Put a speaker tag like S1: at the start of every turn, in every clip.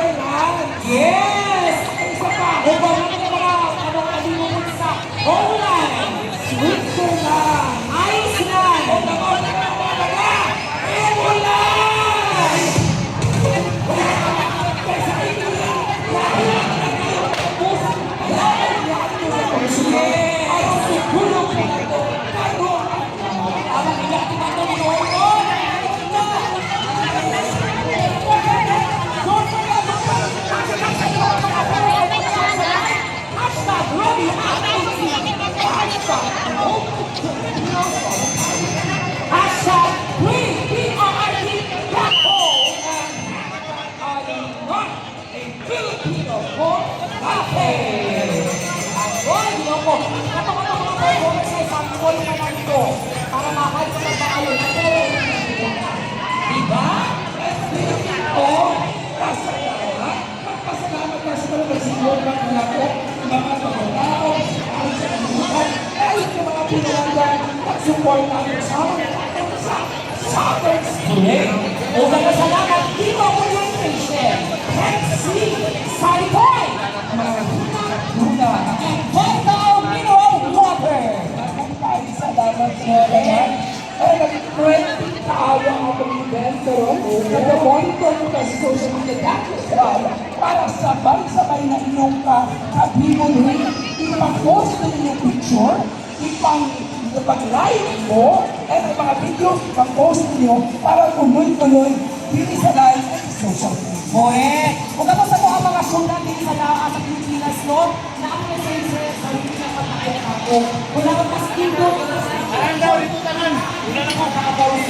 S1: Netherlands.
S2: Yes!
S1: Isa pa.
S2: Upang natin ang mga alimunod sa Poland,
S1: Switzerland.
S2: Iceland,
S1: O naman mga England. Kaysa England. Lahat na kayo. Pusang lahat na kayo. Ay, siguro po ito. Pero,
S2: ang ilang timando ni Noon. Hashtag ready Hashtag free PRRT Blackpo.
S1: Filipino for Cafe.
S2: Ayun, ginoko. Kato-kato mga performance ay sample na lang ito para makahal ko na tayo. Diba?
S1: Oo, kasalamat. Magpasalamat na sa mga siguro ng mga ko, mga pagkakao, ang sa kanuhan, ay sa mga pinagandang pag-support namin sa Southern State.
S2: Unang salamat dito orientation. Pepsi, Saripoy,
S1: Mga huna,
S2: and Total Mineral Water.
S1: ay salamat sa naman. Ay, nag-20 tao ang ating event, pero nag-monitor ko sa social media dati para sabay-sabay na inyong kabibulin, ipag-post na inyong picture, ipag-live mo, at ang mga videos ipag-post ninyo para tuloy-tuloy dito sa live at social media.
S2: Correct. Kung kapag sa mga mga sulat din sa naa sa Pilipinas, no, na ang message sa Pilipinas pagkain ako. Wala kang pastigo.
S3: Parang daw ito tanan. Wala na ko kakapawin.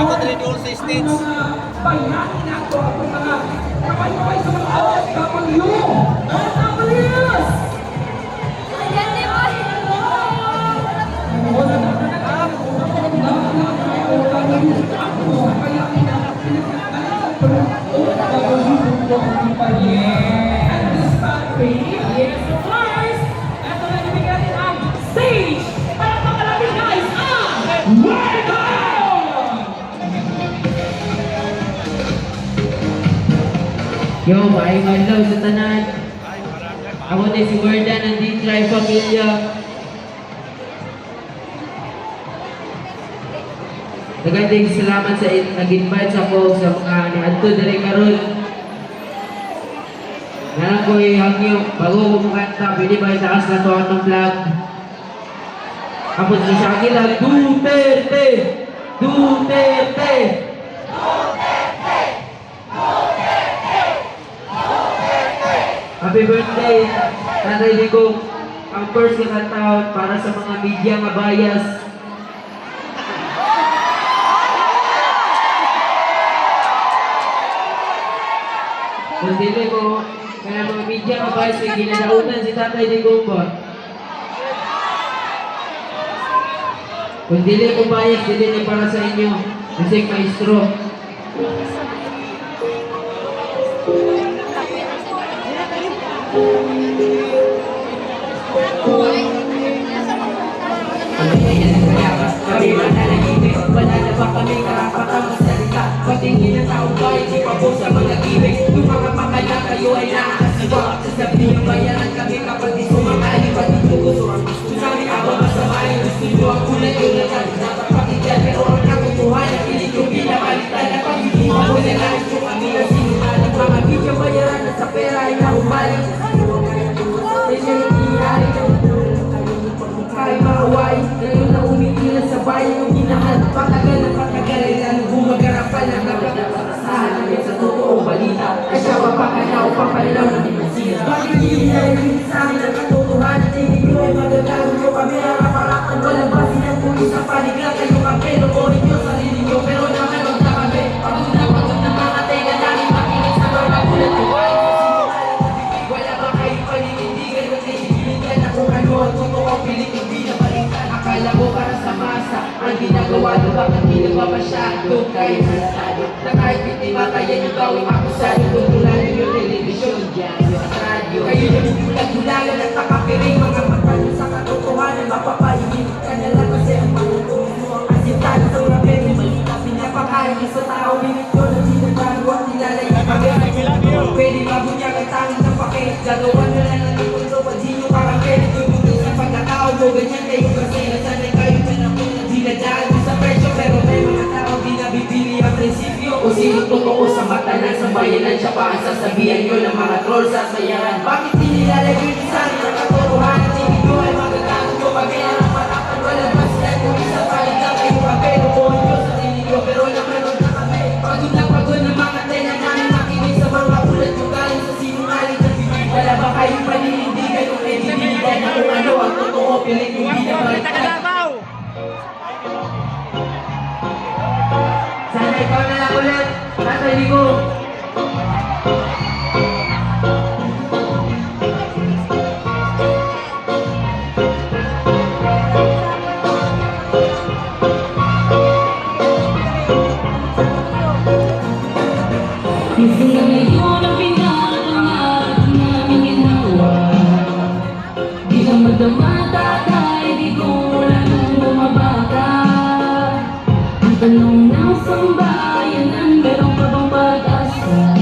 S3: Ako din all sa states.
S2: Yes, of course. Ito na nabigyan din ang stage para makalapit guys ang Welcome!
S4: Yo, maayong adlaw sa tanan. Ako din si Gordon ng D-Try Pamilya. Nagandang salamat sa nag-invite sa ako sa mga niadto diri karon. Nalang ko hangyo bago ko kumanta, pwede ba itaas na to ang vlog? Tapos sa Shakira, Duterte! Duterte! Happy birthday, Tatay Digong. Ang first na taon para sa mga media nga bias. Kung dili ko, kaya mga media nga bias, may ginadautan si Tatay Digong ba? Kung dili ko bias, dili na para sa inyo. Kasi maestro.
S5: Kami mananahimik, wala na ba kami karapatang magsalita? Patingin ng taong bayan, di pa po sa mga gimmick. Yung mga pakala kayo ay nakakasiwa. Sasabihin yung bayaran kami kapag di sumakali, pati gusto. Sabi ako masama yung gusto nyo ang kulay yung lagat. Dapat pakinggan, pero ang katotohanan, pilit yung pinapalitan na pag hindi mo nalalit yung kami na sinungaling. Mga video bayaran na sa pera ay naumalik. Kaya hindi hari kahit maaway, ngayon na umitila sa bayan yung ginahal. Patagal na patagal ay lalo gumagarapan ang nagkakasahan namin sa totoong balita. Ay siya mapakalaw, papalaw na dinasiya. Bakit hindi narinig sa amin ang katotohanan? Tingin nyo ay magagawa nyo kami ang kaparakan. Walang basin ang pulis sa paligla. Kayo kapelo, kunin nyo sarili nyo. Pero naman huwag na kami. Pagod na mga tenga namin makinig sa mga ulat ko. Wala ba kayo paninindigan? Huwag na hihiligan na kung ano ang totoo pilit. Akala ko para sa masa ang ginagawa nyo, bakit hindi ba masyado kayo masyado na kahit bitima kaya nyo gawing akusado kung tulan nyo television, dyanyo at radyo. Kayo yung bulag-bulagan at nakapiring mga matalo sa katotohanan, mapapainit ka na lang kasi ang manutunan mo ang asintado sa mga pwede malita. Pinapakain sa tao, minit ko na sinagbago at nilalay ka kami. Pwede mabunyag ang tanging ng pakit, gagawa na lang ang ikulo, pag di nyo karapit. Tumutin sa pagkatao mo, ganyan kayo kasi nasanay kayo na naman na dinadaan sa presyo. Pero may mga tao di nabibili ang prinsipyo. Kung sino totoo sa mata ng sambayanan, siya pa ang sasabihan nyo ng mga troll sa sayaran. Bakit nilalagay sa amin ang katotohanan? Tingin nyo ay magagamit nyo kami ang matapan. Walang basihan kung isa palit lang kayo kapero. Kuhin nyo sa nyo, pero naman na kami. Pagod ng mga tena namin makinig sa mga ulat nyo galing sa sinungaling na bibig. Wala ba kayong paninindigan kung edibiligan na kung ano ang totoo? Pilit yung binabalitan.
S4: Sana ikaw na lang ulit, Tatay Digong.
S2: Kasi ngayon ang pinapangarap namin ginawa. Di na madama, Tatay Digong, wala nang bumabaka. Ang tanong ng sambayanan, meron pa bang pag-asa?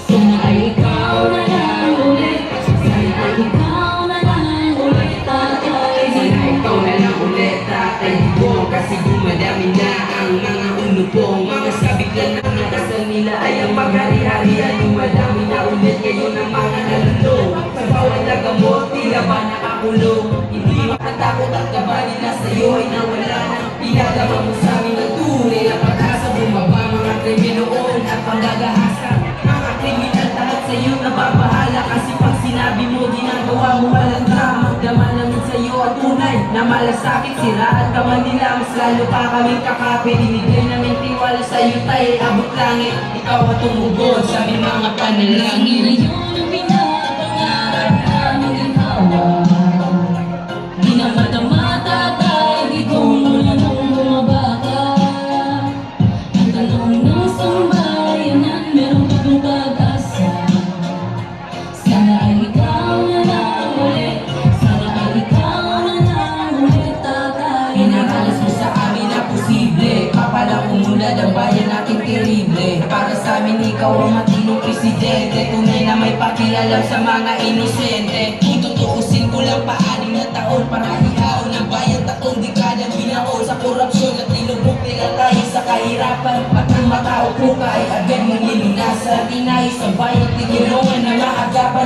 S2: Sana ay ikaw na lang ulit. Sana ay ikaw na lang ulit, Tatay
S5: Sana
S2: Digong.
S5: ikaw na lang ulit, Tatay Digong. Kasi dumadami na ang mga unupong. Mga sabik lang na ang dasal nila ay ang paghari-harian. Dumadami na ulit kayo ng mga nalulong. Sa bawat nagamot, tila ba nakakulong? Hindi makatakot at kabali na sa'yo ay nawala na. Pinadama mo sa amin ang tunay na pag-asa. Bumaba mga kriminal at panggagahasa. Mga kriminal lahat sa'yo nababahala. Kasi pag sinabi mo, ginagawa mo walang drama. Magdaman namin sa'yo at tunay na malasakit. Sira at kaman nila, mas lalo pa kaming kakape. Dinigay namin tiwala sa'yo tayo abot langit. Ikaw at tumugod sa aming mga panalangin.
S2: Ngayon ang pinapangarap namin ginawa. Di na madama, Tatay Digong, wala nang bumabaka. Ang tanong ng sambayanan, meron pa bang pag-asa? Sana ay ikaw na lang ulit. Sana ay ikaw na lang ulit, Tatay Digong.
S5: Inakalas mo sa amin na posible. Papalang umulad ang bayan natin terrible. Para sa amin ikaw ang matinong presidente. Tunay na may pakialam sa mga inosente. Kung tutuusin ko lang pa-anim na taon para ihaw ng bayan tatlong dekadang binaon sa korupsyon at nilubog nila tayo sa kahirapan. At ang matao po ka ay agad mong nilunasan. Inayos sa bayan, tinulungan na maagapan.